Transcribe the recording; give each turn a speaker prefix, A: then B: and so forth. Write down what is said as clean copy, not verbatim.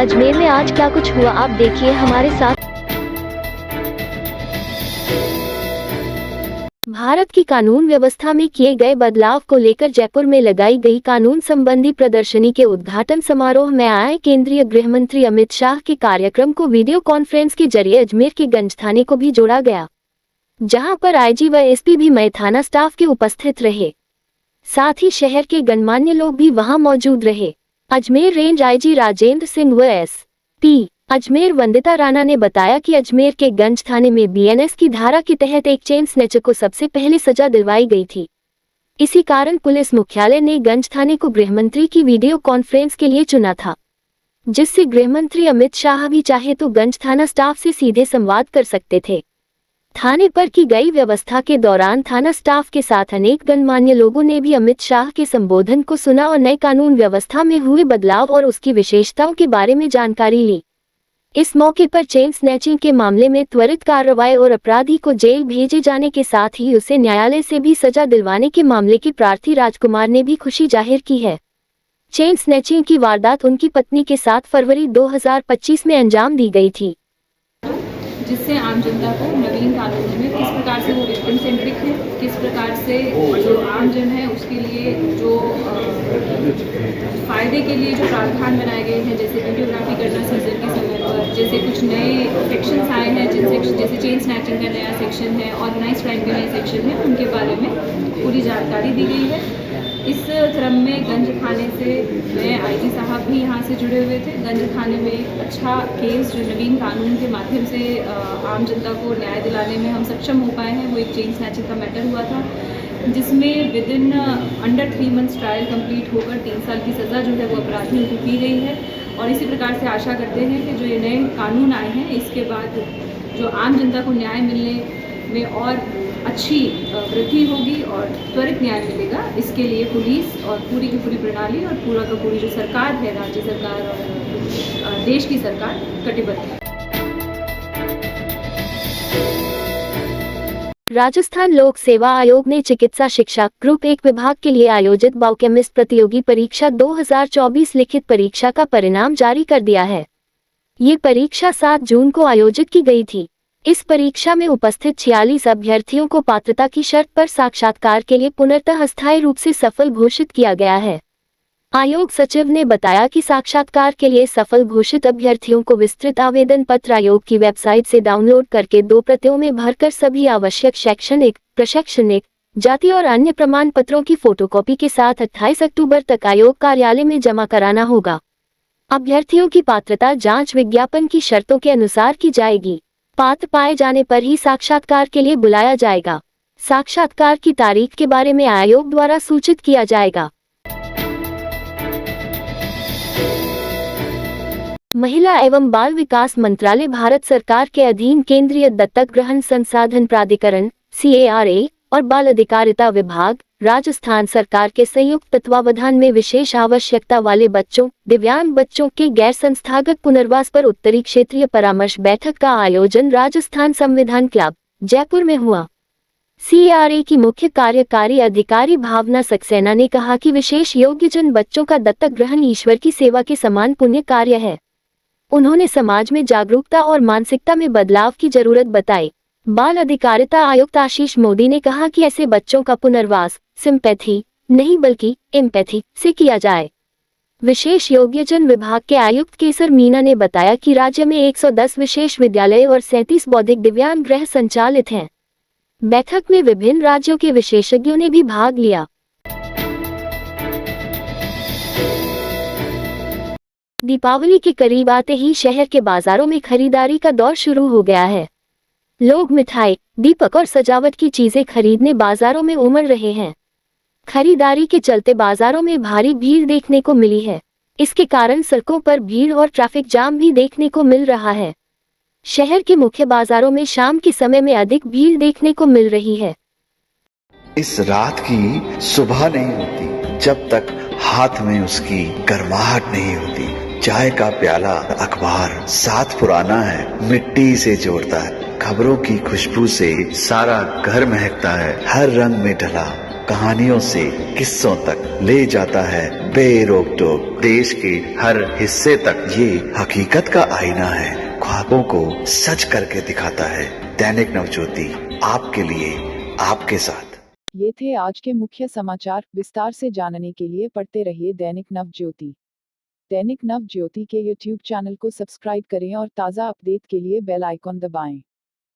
A: अजमेर में आज क्या कुछ हुआ आप देखिए हमारे साथ। भारत की कानून व्यवस्था में किए गए बदलाव को लेकर जयपुर में लगाई गई कानून संबंधी प्रदर्शनी के उद्घाटन समारोह में आए केंद्रीय गृह मंत्री अमित शाह के कार्यक्रम को वीडियो कॉन्फ्रेंस के जरिए अजमेर के गंज थाने को भी जोड़ा गया, जहां पर आईजी व एसपी भी मय थाना स्टाफ के उपस्थित रहे। साथ ही शहर के गणमान्य लोग भी वहां मौजूद रहे। अजमेर रेंज आईजी राजेंद्र सिंह व एसपी अजमेर वंदिता राणा ने बताया कि अजमेर के गंज थाने में बीएनएस की धारा के तहत एक चेन स्नैचर को सबसे पहले सजा दिलवाई गई थी। इसी कारण पुलिस मुख्यालय ने गंज थाने को गृहमंत्री की वीडियो कॉन्फ्रेंस के लिए चुना था, जिससे गृहमंत्री अमित शाह भी चाहे तो गंज थाना स्टाफ से सीधे संवाद कर सकते थे। थाने पर की गई व्यवस्था के दौरान थाना स्टाफ के साथ अनेक गणमान्य लोगों ने भी अमित शाह के संबोधन को सुना और नए कानून व्यवस्था में हुए बदलाव और उसकी विशेषताओं के बारे में जानकारी ली। इस मौके पर चेन स्नैचिंग के मामले में त्वरित कार्रवाई और अपराधी को जेल भेजे जाने के साथ ही उसे न्यायालय से भी सजा दिलवाने के मामले के प्रार्थी राजकुमार ने भी खुशी जाहिर की है। चेन स्नैचिंग की वारदात उनकी पत्नी के 7 फरवरी 2025 में अंजाम दी गई थी,
B: जिससे आम जनता को नवीन कानून में किस प्रकार से वो विक्टिम सेंट्रिक है, किस प्रकार से जो आम जन है उसके लिए जो फायदे के लिए जो प्रावधान बनाए गए हैं, जैसे वीडियोग्राफी करना सीजन के समय पर, जैसे कुछ नए सेक्शंस आए हैं जैसे चेन स्नैचिंग का नया सेक्शन है, ऑर्गेनाइज क्राइम का नया सेक्शन है, उनके बारे में पूरी जानकारी दी गई है। इस क्रम में गंज थाने से नए आईजी साहब भी यहाँ से जुड़े हुए थे। गंज थाने में एक अच्छा केस जो नवीन कानून के माध्यम से आम जनता को न्याय दिलाने में हम सक्षम हो पाए हैं, वो एक चेन स्नैचिंग का मैटर हुआ था, जिसमें with in under 3 months trial complete होकर 3 साल की सज़ा जो है वो अपराधियों को की गई है। और इसी प्रकार से आशा करते हैं कि जो ये नए कानून आए हैं इसके बाद जो आम जनता को न्याय मिलने में और अच्छी वृद्धि होगी और त्वरित न्याय मिलेगा। इसके लिए पुलिस और पूरी की पूरी प्रणाली और पूरा का पूरी जो सरकार है, राज्य सरकार और देश की सरकार कटिबद्ध है।
A: राजस्थान लोक सेवा आयोग ने चिकित्सा शिक्षा ग्रुप 1 विभाग के लिए आयोजित बायोकेमिस्ट प्रतियोगी परीक्षा 2024 लिखित परीक्षा का परिणाम जारी कर दिया है। ये परीक्षा 7 जून को आयोजित की गई थी। इस परीक्षा में उपस्थित 46 अभ्यर्थियों को पात्रता की शर्त पर साक्षात्कार के लिए पुनर्तः अस्थायी रूप से सफल घोषित किया गया है। आयोग सचिव ने बताया कि साक्षात्कार के लिए सफल घोषित अभ्यर्थियों को विस्तृत आवेदन पत्र आयोग की वेबसाइट से डाउनलोड करके 2 प्रतियों में भरकर सभी आवश्यक शैक्षणिक, प्रशैक्षणिक, जाति और अन्य प्रमाण पत्रों की फोटोकॉपी के साथ 28 अक्टूबर तक आयोग कार्यालय में जमा कराना होगा। अभ्यर्थियों की पात्रता जांच विज्ञापन की शर्तों के अनुसार की जाएगी। पात्र पाए जाने पर ही साक्षात्कार के लिए बुलाया जाएगा। साक्षात्कार की तारीख के बारे में आयोग द्वारा सूचित किया जाएगा। महिला एवं बाल विकास मंत्रालय भारत सरकार के अधीन केंद्रीय दत्तक ग्रहण संसाधन प्राधिकरण CARA और बाल अधिकारिता विभाग राजस्थान सरकार के संयुक्त तत्वावधान में विशेष आवश्यकता वाले बच्चों, दिव्यांग बच्चों के गैर संस्थागत पुनर्वास पर उत्तरी क्षेत्रीय परामर्श बैठक का आयोजन राजस्थान संविधान क्लब जयपुर में हुआ। CARA की मुख्य कार्यकारी अधिकारी भावना सक्सेना ने कहा कि विशेष योग्यजन बच्चों का दत्तक ग्रहण ईश्वर की सेवा के समान पुण्य कार्य है। उन्होंने समाज में जागरूकता और मानसिकता में बदलाव की जरूरत बताई। बाल अधिकारिता आयुक्त आशीष मोदी ने कहा कि ऐसे बच्चों का पुनर्वास सिंपैथी नहीं बल्कि एम्पैथी से किया जाए। विशेष योग्यजन विभाग के आयुक्त केसर मीना ने बताया कि राज्य में 110 विशेष विद्यालय और 37 बौद्धिक दिव्यांग गृह संचालित हैं। बैठक में विभिन्न राज्यों के विशेषज्ञों ने भी भाग लिया। दीपावली के करीब आते ही शहर के बाजारों में खरीदारी का दौर शुरू हो गया है। लोग मिठाई, दीपक और सजावट की चीजें खरीदने बाजारों में उमड़ रहे हैं। खरीदारी के चलते बाजारों में भारी भीड़ देखने को मिली है। इसके कारण सड़कों पर भीड़ और ट्रैफिक जाम भी देखने को मिल रहा है। शहर के मुख्य बाजारों में शाम के समय में अधिक भीड़ देखने को मिल रही है।
C: इस रात की सुबह नहीं होती जब तक हाथ में उसकी गर्माहट नहीं होती। चाय का प्याला, अखबार साथ पुराना है, मिट्टी से जोड़ता है। खबरों की खुशबू से सारा घर महकता है। हर रंग में ढला कहानियों से किस्सों तक ले जाता है बेरोक टोक। देश के हर हिस्से तक ये हकीकत का आईना है, ख्वाबों को सच करके दिखाता है। दैनिक नवज्योति, आपके लिए, आपके साथ।
D: ये थे आज के मुख्य समाचार। विस्तार से जानने के लिए पढ़ते रहिए दैनिक नवज्योति। दैनिक नवज्योति के YouTube चैनल को सब्सक्राइब करें और ताज़ा अपडेट के लिए बेल आइकॉन दबाएं।